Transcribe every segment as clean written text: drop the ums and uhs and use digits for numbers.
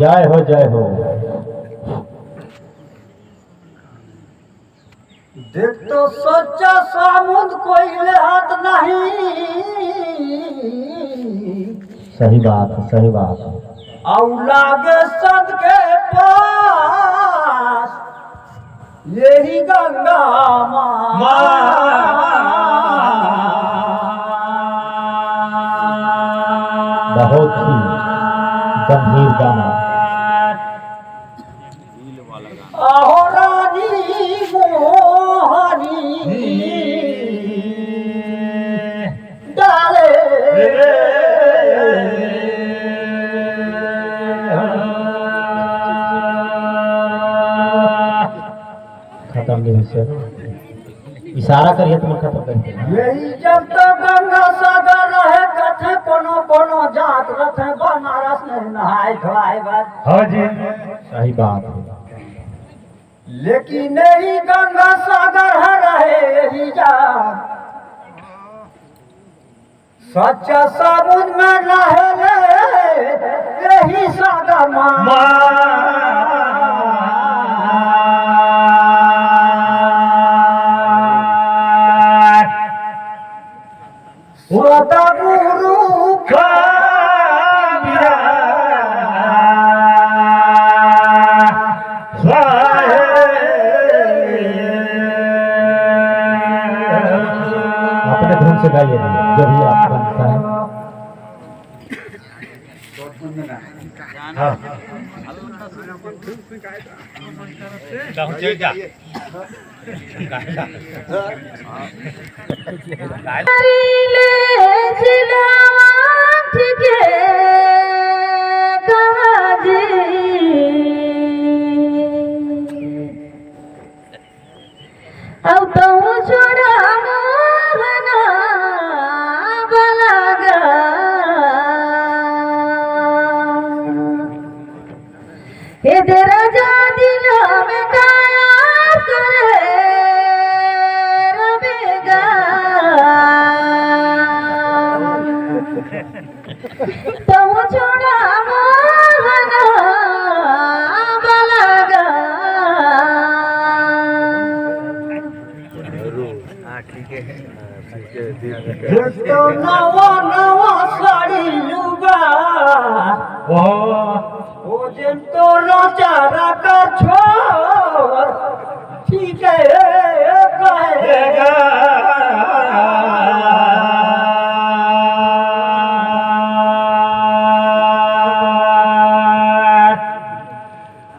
जय हो जय हो। देख तो सच्चा सामुद कोई हाथ नहीं। सही बात है, सही बात है। और लागे सद के पास यही गंगा बहुत ही गंभीर गाना। आहो रानी मोहनी डाले खत्म नहीं से इशारा करिए तो मैं खत्म करिए। यही जब तो गंगा सागर रहे कथे कोनो जात रथे बनारस में नहाय धोआए बात। हाँ जी, सही बात है। लेकिन नहीं गंगा सागर है रहे यही जात सच्चा साबुन में रहे यही सागर स्वता गुरु अपने धुन से गाइए जो भी आपको बनता है। हाँ। अब तो छोड़ा मोहना बलागा ये तेरा जा दिल में काया करे रबेगा तो छोड़ा मोहना बलागा तो नवा नवा साड़ी लुगा ओ दिन तो रोजा रखा छोड़ ठीक है कहेगा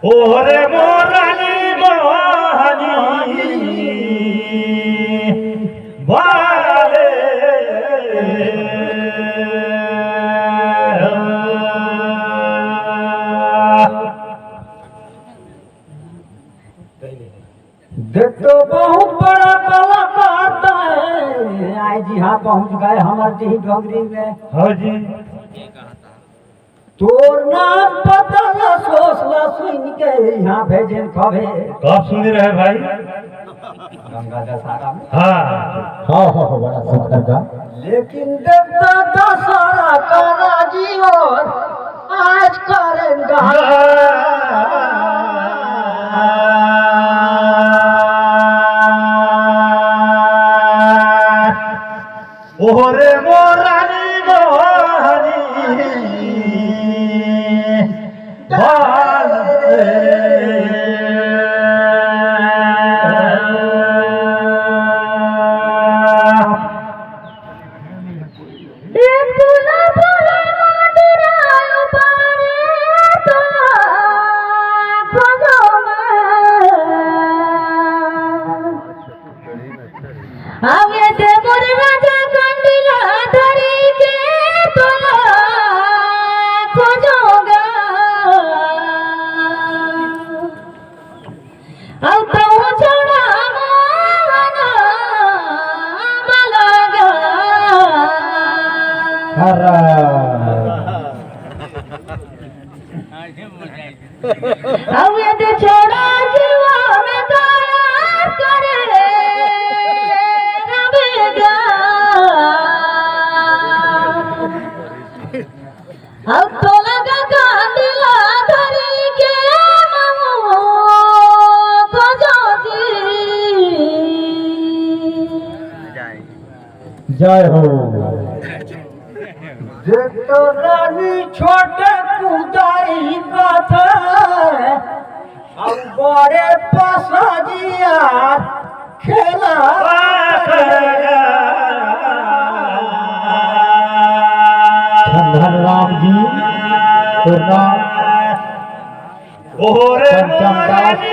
ओरे मोरानी मोहनी वाले देख तो बहुत बड़ा कलाकार है। आई जी हाँ पहुंच गए हमारे डी डोगरी में। हाँ जी। तोर नाम पता न सोचला सुन के यहाँ भेजे कभे कब सुन रहे भाई? गंगा दशहरा में। हाँ हाँ हाँ बड़ा सुंदर का। लेकिन देवता दशहरा का राजी और आज करेंगे ओरे मोरानी मोहनी छोड़ा जीवा में काया करे रबेगा अब तो लगा कांदिला धरी के मामू को जोगी जय हो। देखो रानी छोटे कुदाई कथा अब बड़े पसाजिया खेला धन राम जी पूर्णा ओरे पंचमदास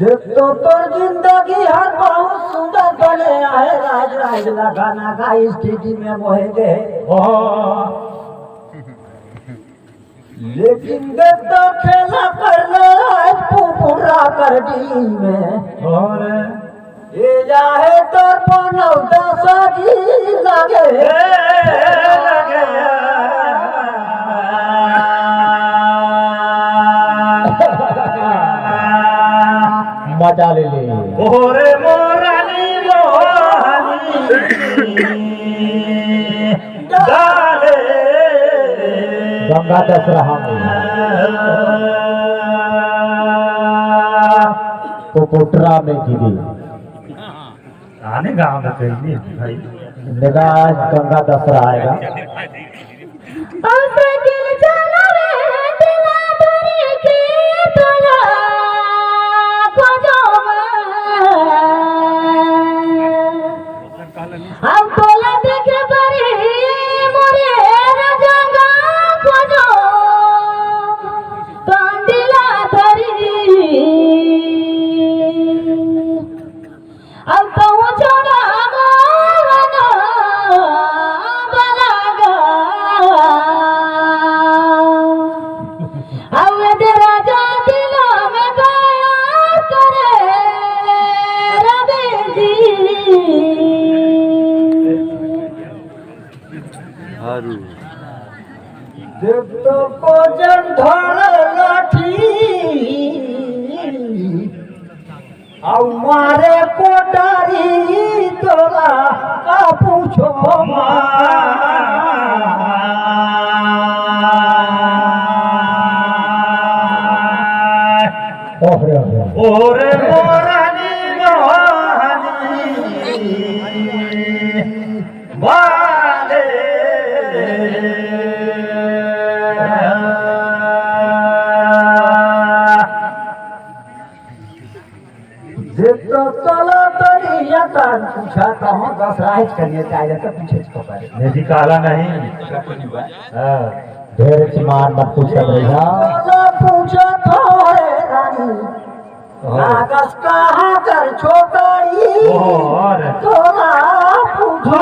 देखो तोर जिंदगी हर बहुत सुंदर बने आए राज राज लगाना का स्थिति में मोहे दे लेकिन देखो खेला करना आज पूरा कर दी में और ये जाहे तोर पनौ दसजी लगे मजा ले ले। ओरे मोरानी डाले गंगा दसरा में पोपोटरा में गिरी आने गांव में कहीं भाई निगाह गंगा दसरा आएगा। साइकिल चला रे दिला धरी के तोला खोजो हम तोला देखे परी मोरे राजंगा खोजो कांदिला धरी अब तो छोड़ा मोहना बलागा अब तेरा जा दिलो में गाया करे रवि जी देखो को जंधर लाठी और मारे कोटारी तोला का पूछो ओहरे ओरे मोरानी वाले देखो चलो तरिया कान पूछा कहाँ दस राइज करिए चाहिए तो पूछे इसको पहले निधि काला नहीं हाँ ढेर चिमान मत पूछ भैया। चलो पूछो थोड़े रानी नागस कहाँ कर छोकरी और तोला पूछो